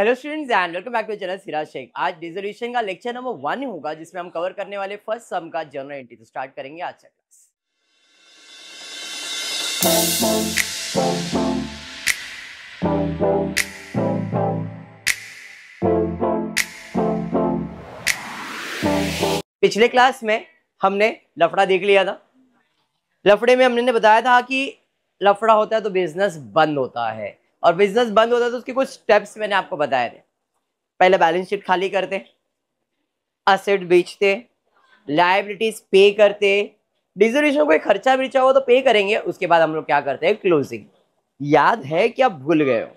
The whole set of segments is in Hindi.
Hello students and welcome back to channel Siraj Shaikh. आज डिसोल्यूशन का लेक्चर नंबर 1 होगा जिसमें हम कवर करने वाले फर्स्ट सम का जनरल एंट्री। तो स्टार्ट करेंगे आज का क्लास। पिछले क्लास में हमने लफड़ा देख लिया था। लफड़े में हमने बताया था कि लफड़ा होता है तो बिजनेस बंद होता है, और बिजनेस बंद होता है तो उसके कुछ स्टेप्स मैंने आपको बताए थे। पहले बैलेंस शीट खाली करते, असेट बेचते, लायबिलिटीज पे करते, डिसोल्यूशन कोई खर्चा बिर्चा हो तो पे करेंगे, उसके बाद हम लोग क्या करते हैं, क्लोजिंग। याद है क्या, भूल गए हो?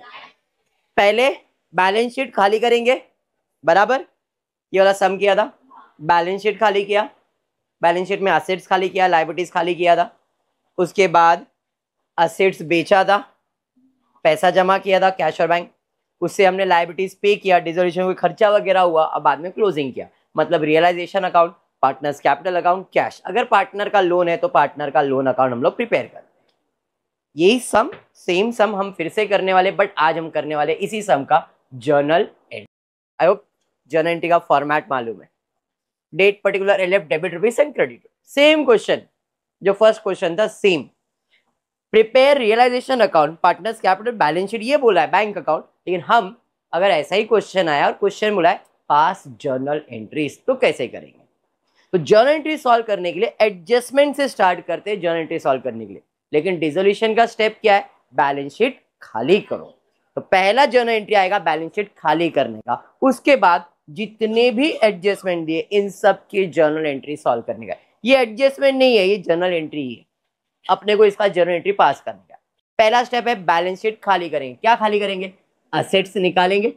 पहले बैलेंस शीट खाली करेंगे, बराबर ये वाला सम किया था। बैलेंस शीट खाली किया, बैलेंस शीट में असेट्स खाली किया, लायबिलिटीज खाली किया था। उसके बाद असेट्स बेचा था, पैसा जमा किया था कैश और बैंक, उससे हमने लायबिलिटीज पे किया, डिसोल्यूशन कोई खर्चा वगैरह हुआ, अब बाद में क्लोजिंग किया। मतलब realisation account, partners capital account, cash. अगर पार्टनर का लोन है तो पार्टनर का लोन अकाउंट हम लोग प्रिपेयर करते हैं। यही सम, सेम सम हम फिर से करने वाले, बट आज हम करने वाले इसी सम का journal entry. I hope journal entry का फॉर्मेट मालूम है। Date, particular, LF, debit, rupees and credit. Same question जो फर्स्ट क्वेश्चन था, same. Prepare realisation account, partners capital, balance sheet, ये बोला है बैंक अकाउंट। लेकिन हम अगर ऐसा ही क्वेश्चन आया और क्वेश्चन बोला है पास जर्नल एंट्रीज, तो कैसे करेंगे? तो जर्नल एंट्री सॉल्व करने के लिए एडजस्टमेंट से स्टार्ट करते हैं जर्नल एंट्री सॉल्व करने के लिए। लेकिन डिसोल्यूशन का स्टेप क्या है? बैलेंस शीट खाली करो। तो पहला जर्नल एंट्री आएगा बैलेंस शीट खाली करने का। उसके बाद जितने भी एडजस्टमेंट दिए इन सब की जर्नल एंट्री सॉल्व करने का। ये एडजस्टमेंट नहीं है, ये जर्नल एंट्री है। अपने को इसका जर्नल एंट्री पास करने का पहला स्टेप है बैलेंस शीट खाली करेंगे। क्या खाली करेंगे? असेट्स निकालेंगे,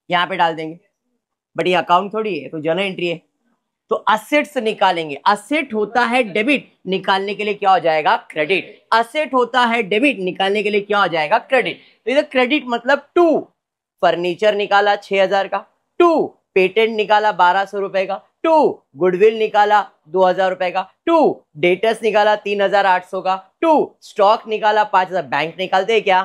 यहां पे डाल देंगे, बट ये अकाउंट थोड़ी है, तो जर्नल एंट्री है। तो असेट्स निकालेंगे। असेट होता है डेबिट, निकालने के लिए क्या हो जाएगा? क्रेडिट। असेट होता है डेबिट, निकालने के लिए क्या हो जाएगा? क्रेडिट। तो इधर क्रेडिट मतलब टू फर्नीचर निकाला 6000 का, टू पेटेंट निकाला 1200 रुपए का, टू गुडविल निकाला 2000 रुपए का, टू डेटर्स निकाला 3800 का, टू स्टॉक निकाला 5000। बैंक निकालते हैं क्या?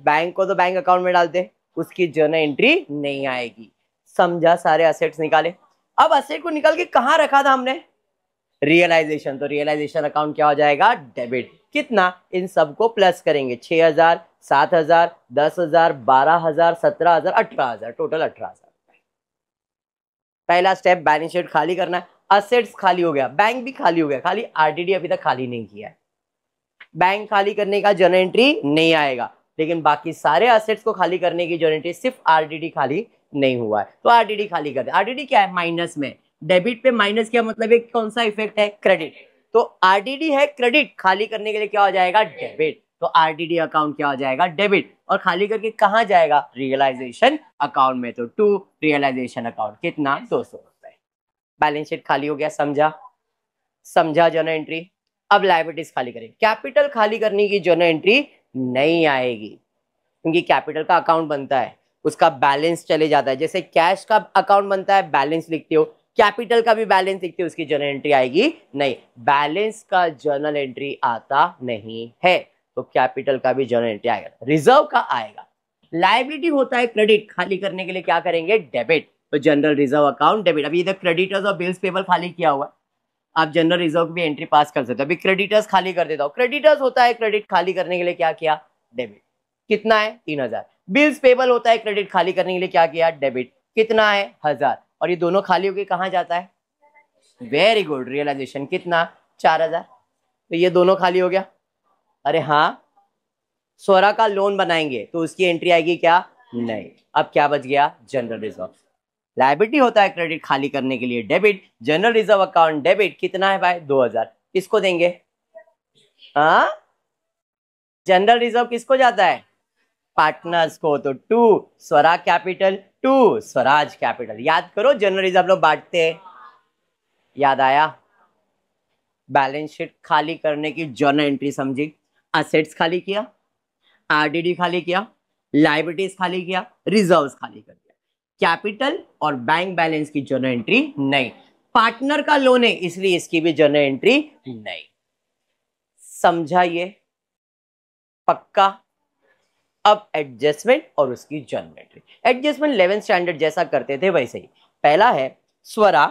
बैंक को तो बैंक अकाउंट में डालते, उसकी जर्नल एंट्री नहीं आएगी। समझा? सारे असेट्स निकाले। अब असेट को निकाल के कहां रखा था हमने? रियलाइजेशन। तो रियलाइजेशन अकाउंट क्या हो जाएगा? डेबिट। कितना? इन सबको प्लस करेंगे, 6000, 7000, 10000, 12000, 17000, 18000, टोटल 18000। पहला स्टेप बैलेंस शीट खाली करना है। असेट्स खाली हो गया, बैंक भी खाली हो गया, खाली आरडीडी अभी तक खाली नहीं किया है। बैंक खाली करने का जर्नल एंट्री नहीं आएगा, लेकिन बाकी सारे असेट्स को खाली करने की जर्नल एंट्री, सिर्फ आरडीडी खाली नहीं हुआ है, तो आरडीडी खाली कर दे। आरडीडी क्या है? माइनस में। डेबिट पे माइनस क्या मतलब है? कौन सा इफेक्ट है? क्रेडिट। तो आरडीडी है क्रेडिट, खाली करने के लिए क्या हो जाएगा? डेबिट। तो आरडीडी अकाउंट क्या हो जाएगा? डेबिट। और खाली करके कहां जाएगा? रियलाइजेशन अकाउंट में। तो टू रियलाइजेशन अकाउंट, कितना? 200 रुपए। बैलेंस शीट खाली हो गया। समझा? समझा जर्नल एंट्री। अब लायबिलिटीज खाली करें। कैपिटल खाली करने की जर्नल एंट्री नहीं आएगी, क्योंकि कैपिटल का अकाउंट बनता है, उसका बैलेंस चले जाता है। जैसे कैश का अकाउंट बनता है, बैलेंस लिखते हो, कैपिटल का भी बैलेंस लिखते हो, उसकी जर्नल एंट्री आएगी नहीं। बैलेंस का जर्नल एंट्री आता नहीं है, तो कैपिटल का भी जर्नल एंट्री आएगा। रिजर्व का आएगा। लायबिलिटी होता है क्रेडिट, खाली करने के लिए क्या करेंगे? डेबिट। तो जनरल रिजर्व अकाउंट डेबिट। अभी इधर क्रेडिटर्स और बिल्स पेबल खाली किया हुआ है, आप जनरल रिजर्व की भी एंट्री पास कर सकते हो। अभी क्रेडिटर्स खाली कर देता हूं। क्रेडिटर्स होता है क्रेडिट, खाली करने के लिए क्या किया? डेबिट। कितना है? 3000। बिल्स पेबल होता है क्रेडिट, खाली करने के लिए क्या किया? डेबिट। कितना है? 1000। और ये दोनों खाली होके कहां जाता है? Very good, realisation. कितना? 4000। तो ये दोनों खाली हो गया। अरे हाँ, स्वरा का लोन बनाएंगे तो उसकी एंट्री आएगी क्या? नहीं। अब क्या बच गया? General reserve. लायबिलिटी होता है क्रेडिट, खाली करने के लिए debit. General reserve account debit. कितना है भाई? 2000। किसको देंगे? हाँ, जनरल रिजर्व किसको जाता है? पार्टनर्स को। तो to Swaraj capital, to Swaraj capital. याद करो, जनरल रिजर्व लोग बांटते हैं। याद आया? बैलेंस शीट खाली करने की जर्नल एंट्री समझी। असेट्स खाली किया, आरडीडी खाली किया, लायबिलिटीज खाली किया, रिजर्व्स खाली कर दिया। कैपिटल और बैंक बैलेंस की जर्नल एंट्री नहीं। पार्टनर का लोन है, इसलिए इसकी भी जर्नल एंट्री नहीं। समझा ये? पक्का? अब एडजस्टमेंट और उसकी journal entry. Adjustment 11th standard जैसा करते थे वैसे ही। पहला है Swara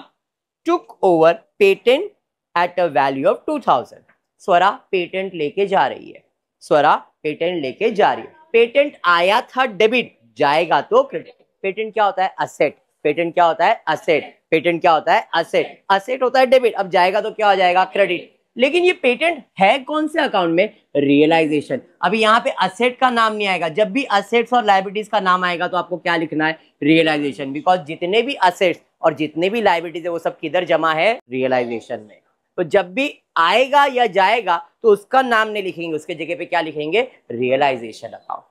took over patent at a value of 2000। Swara patent लेके जा रही है, स्वरा पेटेंट लेके जा रही है। पेटेंट आया था डेबिट, जाएगा तो क्रेडिट। पेटेंट क्या होता है? असेट। पेटेंट क्या होता है? असेट। पेटेंट क्या होता है? असेट। असेट होता है डेबिट, अब जाएगा तो क्या हो जाएगा? क्रेडिट। लेकिन ये पेटेंट है कौन से अकाउंट में? रियलाइजेशन। अभी यहाँ पे असेट का नाम नहीं आएगा। जब भी असेट्स और लायबिलिटीज का नाम आएगा तो आपको क्या लिखना है? रियलाइजेशन। बिकॉज जितने भी असेट्स और जितने भी लायबिलिटीज है वो सब किधर जमा है? रियलाइजेशन में। तो जब भी आएगा या जाएगा तो उसका नाम नहीं लिखेंगे, उसके जगह पे क्या लिखेंगे? Realisation account.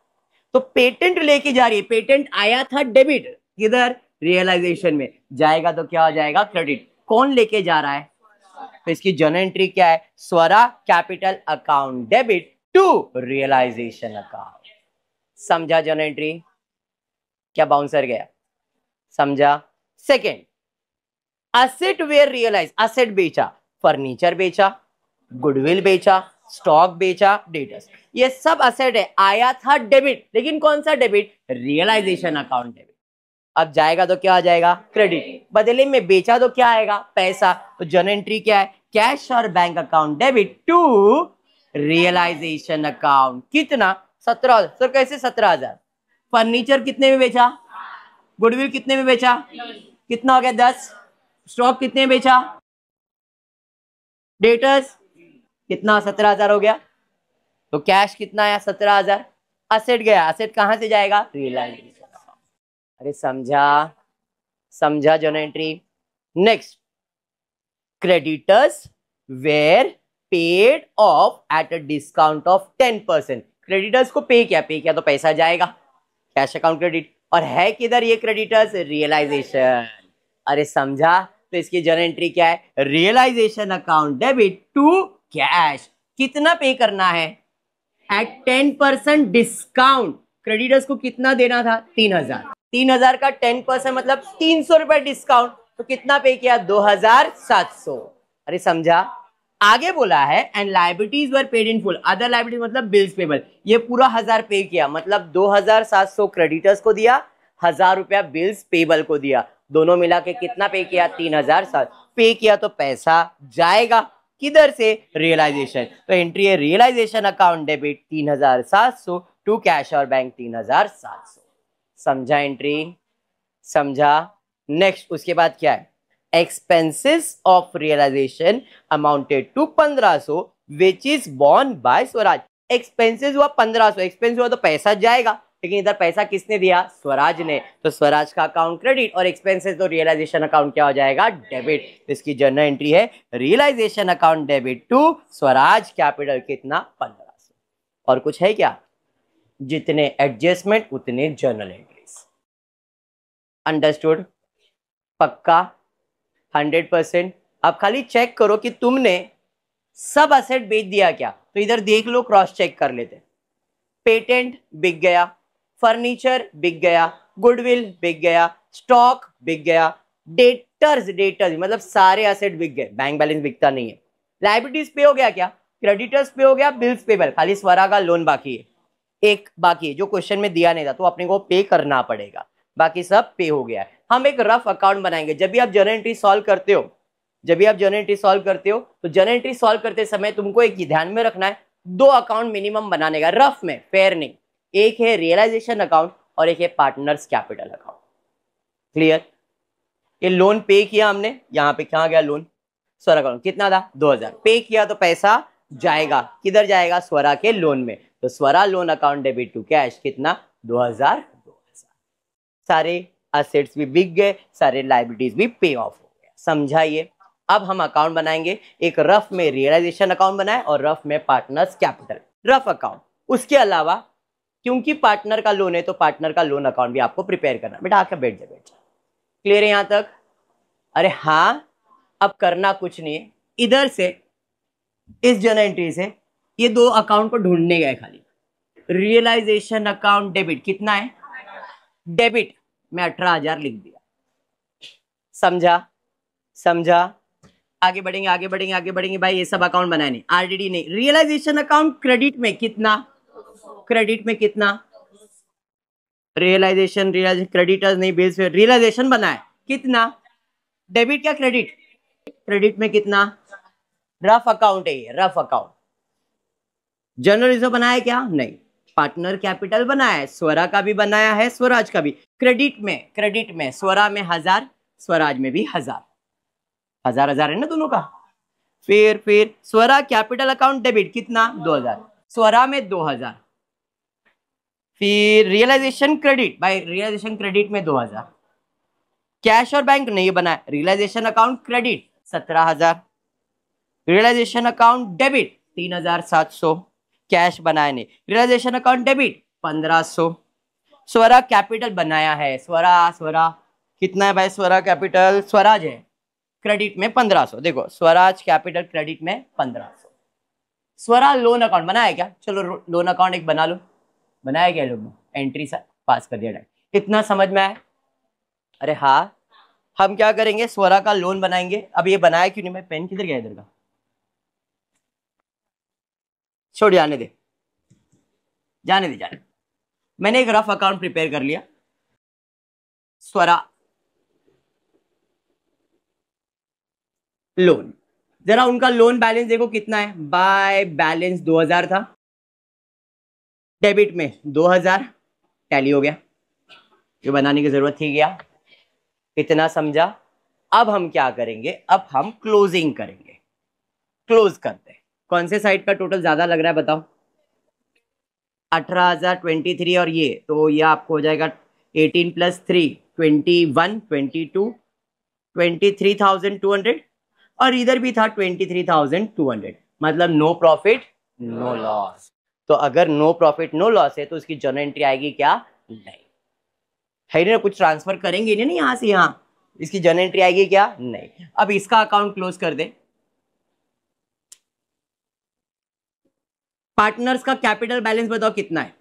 तो पेटेंट लेके जा रही है, पेटेंट आया था डेबिट, किधर? रियलाइजेशन में। जाएगा तो क्या हो जाएगा? क्रेडिट। कौन लेके जा रहा है? तो इसकी जर्नल एंट्री क्या है? Swara capital account debit to realisation account. समझा जर्नल एंट्री? क्या बाउंसर गया? समझा? Second, asset were realise. Asset बेचा, फर्नीचर बेचा, गुडविल बेचा, स्टॉक बेचा, डेटर्स, ये सब असेट है। आया था डेबिट, लेकिन कौन सा डेबिट? Realisation account debit. अब जाएगा तो क्या आ जाएगा? क्रेडिट। बदले में बेचा तो क्या आएगा? पैसा। तो जर्नल एंट्री क्या है? कैश और bank account debit to realisation account. कितना? 17,000। सर कैसे 17,000? फर्नीचर कितने में बेचा? गुडविल कितने में बेचा? कितना हो गया? 10। स्टॉक कितने में बेचा? डेटर्स कितना? 17,000 हो गया। तो कैश कितना आया? 17,000। असेट गया, असेट कहां से जाएगा? रियलाइजेशन। अरे समझा? समझा journal entry? Next, creditors were paid off at a discount of 10%। Creditors को पे किया तो पैसा जाएगा, कैश अकाउंट क्रेडिट। और है किधर ये क्रेडिटर्स? रियलाइजेशन। अरे समझा? तो इसकी जर्नल एंट्री क्या है? Realisation account debit to cash. कितना पे करना है? Eight 10% discount. क्रेडिटर्स को कितना देना था? 3,000। 3,000 का 10% मतलब 300 रुपए डिस्काउंट। तो कितना पे किया? 2,700। अरे समझा? आगे बोला है and liabilities were paid in full. Other liabilities मतलब बिल्स पेबल। ये पूरा 1,000 पे किया, मतलब 2,700 क्रेडिटर्स को दिया, 1,000 रुपया बिल्स पेबल को दिया। दोनों मिला के कितना पे किया? 3,700 पे किया। तो पैसा जाएगा किधर से? रियलाइजेशन। तो एंट्री है realisation account debit 3,700 to cash और बैंक 3,700। समझा एंट्री? समझा? नेक्स्ट उसके बाद क्या है? Expenses of realisation amounted to 1,500 which is borne by Swaraj. Expenses हुआ 1,500, एक्सपेंस हुआ तो पैसा जाएगा, लेकिन इधर पैसा किसने दिया? स्वराज ने। तो स्वराज का अकाउंट क्रेडिट और एक्सपेंसेस तो रियलाइजेशन अकाउंट क्या हो जाएगा? डेबिट। इसकी जर्नल एंट्री है realisation account debit to Swaraj capital कितना? 1,500। और कुछ है क्या? जितने एडजस्टमेंट उतने जर्नल एंट्रीज। अंडरस्टूड? पक्का? 100%? अब खाली चेक करो कि तुमने सब असेट बेच दिया क्या। तो इधर देख लो, क्रॉस चेक कर लेते। पेटेंट बिक गया, फर्नीचर बिक गया, गुडविल बिक गया, स्टॉक बिक गया, डेटर्स मतलब सारे असेट बिक गए, बैंक बैलेंस बिकता नहीं है। लायबिलिटीज पे हो गया क्या? क्रेडिटर्स पे हो गया, बिल्स पेबल, खाली स्वरा का लोन बाकी है, एक बाकी है जो क्वेश्चन में दिया नहीं था, तो अपने को पे करना पड़ेगा। बाकी सब पे हो गया है। हम एक रफ अकाउंट बनाएंगे। जब भी आप जर्नल एंट्री सॉल्व करते हो, तो जर्नल एंट्री सॉल्व करते समय तुमको एक ध्यान में रखना है, 2 अकाउंट मिनिमम बनाने का, रफ में, फेयर नहीं। एक है रियलाइजेशन अकाउंट और एक है पार्टनर्स कैपिटल अकाउंट। क्लियर? ये लोन पे किया हमने, यहाँ पे कहाँ गया लोन? स्वरा अकाउंट कितना था? 2,000। पे किया तो पैसा जाएगा, किधर जाएगा? स्वरा के लोन में। तो Swara loan account debit to cash कितना? 2,000। सारे असेट्स भी बिक गए, सारे लायबिलिटीज भी पे ऑफ हो गए। समझा ये? अब हम अकाउंट बनाएंगे, एक रफ में रियलाइजेशन अकाउंट बनाए और रफ में पार्टनर्स कैपिटल रफ अकाउंट। उसके अलावा क्योंकि पार्टनर का लोन है तो पार्टनर का लोन अकाउंट भी आपको प्रिपेयर करना। बेटा आके बैठ जा, बैठ जा। क्लियर है यहां तक? अरे हाँ, अब करना कुछ नहीं है, इधर से इस जर्नल एंट्री से ये 2 अकाउंट को ढूंढने गए खाली। रियलाइजेशन अकाउंट डेबिट कितना है? डेबिट में 18,000 लिख दिया। समझा? समझा? आगे बढ़ेंगे, आगे बढ़ेंगे, आगे बढ़ेंगे। भाई ये सब अकाउंट बनाने, आरडीडी नहीं। रियलाइजेशन अकाउंट क्रेडिट में कितना? क्रेडिट में कितना? रियलाइजेशन क्रेडिटर्स नहीं, बिल्स पे रियलाइजेशन बना है कितना, डेबिट क्या क्रेडिट, क्रेडिट में कितना, रफ अकाउंट है ये, रफ अकाउंट। जनरल रिजर्व बनाया क्या, नहीं। पार्टनर कैपिटल बनाया है, स्वरा का भी बनाया है, स्वराज का भी। क्रेडिट में स्वरा में 1000, स्वराज में भी 1000, 1000 है ना दोनों का। फिर स्वरा कैपिटल अकाउंट डेबिट कितना, 2000, स्वरा में 2000। फिर रियलाइजेशन क्रेडिट, भाई रियलाइजेशन क्रेडिट में 2000। कैश और बैंक नहीं बनाया, realisation account credit 17000, realisation account debit 3700, cash बनाया नहीं, realisation account debit 1500। Swara capital बनाया है, स्वरा कितना है भाई, स्वरा कैपिटल, स्वराज है क्रेडिट में 1500, देखो स्वराज कैपिटल क्रेडिट में 1500। स्वरा लोन अकाउंट बनाया क्या, चलो लोन अकाउंट एक बना लो, बनाया क्या लोग, एंट्री सा पास कर दिया डायरेक्ट। इतना समझ में आया, अरे हाँ। हम क्या करेंगे, स्वरा का लोन बनाएंगे। अब ये बनाया क्यों नहीं, मैं पेन किधर गया इधर का, छोड़ जाने दे, जाने दे। मैंने एक रफ अकाउंट प्रिपेयर कर लिया, स्वरा लोन। जरा उनका लोन बैलेंस देखो कितना है, बाय बैलेंस 2000 था, डेबिट में 2000, टैली हो गया, ये बनाने की जरूरत थी क्या, इतना समझा। अब हम क्या करेंगे, अब हम क्लोजिंग करेंगे, क्लोज करते हैं। कौन से साइड का टोटल ज्यादा लग रहा है बताओ, 18,023 और ये, तो ये आपको हो जाएगा 18 + 3 21 22 23,200, और इधर भी था 23,200, मतलब नो प्रॉफिट नो लॉस। तो अगर नो प्रॉफिट नो लॉस है तो उसकी जर्नल एंट्री आएगी क्या, नहीं है ना, कुछ ट्रांसफर करेंगे नहीं यहां से यहां, इसकी जर्नल एंट्री आएगी क्या, नहीं। अब इसका अकाउंट क्लोज कर दे। पार्टनर्स का कैपिटल बैलेंस बताओ कितना है,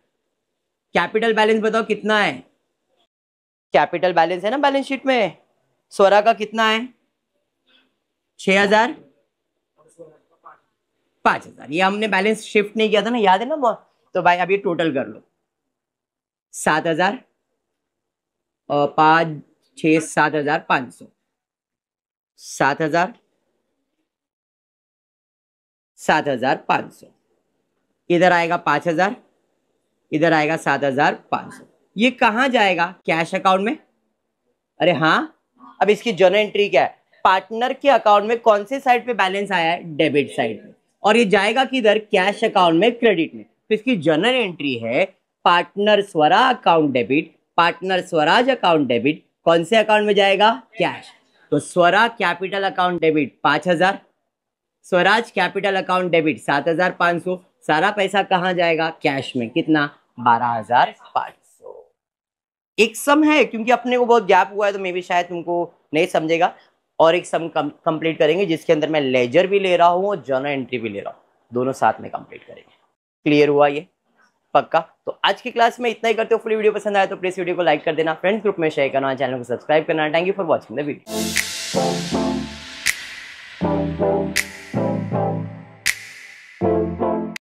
कैपिटल बैलेंस बताओ कितना है, कैपिटल बैलेंस है ना बैलेंस शीट में, स्वरा का कितना है, 6000, 5000। ये हमने बैलेंस शिफ्ट नहीं किया था ना, याद है ना, तो भाई अब ये टोटल कर लो, 7000 और 5 6 7500, 7000 7500, इधर आएगा 5000, इधर आएगा 7500। ये कहां जाएगा, कैश अकाउंट में। अरे हाँ, अब इसकी जर्नल एंट्री क्या है, पार्टनर के अकाउंट में कौन से साइड पे बैलेंस आया है, डेबिट साइड में, और ये जाएगा किधर, कैश अकाउंट में, क्रेडिट में। तो इसकी जर्नल एंट्री है partner Swara account debit, partner Swaraj account debit, कौन से अकाउंट में जाएगा, कैश। तो Swara capital account debit 5000, Swaraj capital account debit 7500, सारा पैसा कहां जाएगा, कैश में, कितना, 12500। एक सम है, क्योंकि अपने को बहुत गैप हुआ है तो मे भी शायद तुमको नहीं समझेगा, और एक सम कंप्लीट करेंगे जिसके अंदर मैं लेजर भी ले रहा हूं और जर्नल एंट्री भी ले रहा हूं, दोनों साथ में कंप्लीट करेंगे। क्लियर हुआ ये, पक्का। तो आज की क्लास में इतना ही करते हो। फुल वीडियो पसंद आया तो प्लीज वीडियो को लाइक कर देना, फ्रेंड्स ग्रुप में शेयर करना, चैनल को सब्सक्राइब करना। Thank you for watching the video.